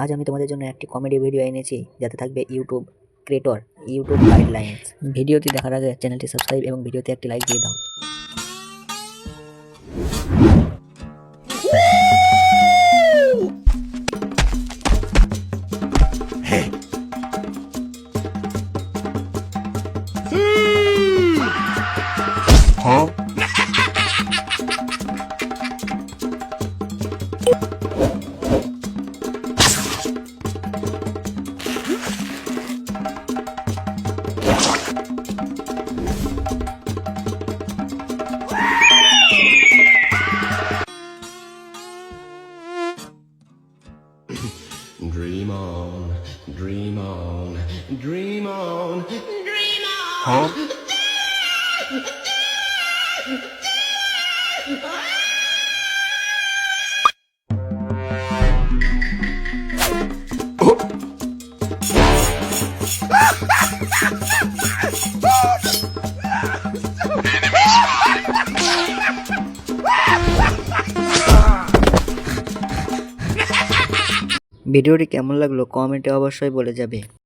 আজ আমি তোমাদের জন্য একটি কমেডি ভিডিও এনেছি, যাতে থাকবে ইউটিউব ক্রিয়েটর ইউটিউব গাইডলাইন্স। ভিডিওটি দেখার আগে চ্যানেলটি সাবস্ক্রাইব এবং ভিডিওতে একটি লাইক দিয়ে দাও। Dream on, dream on, dream on, dream on. Huh? ভিডিওটি কেমন লাগলো কমেন্টে অবশ্যই বলে যাবে।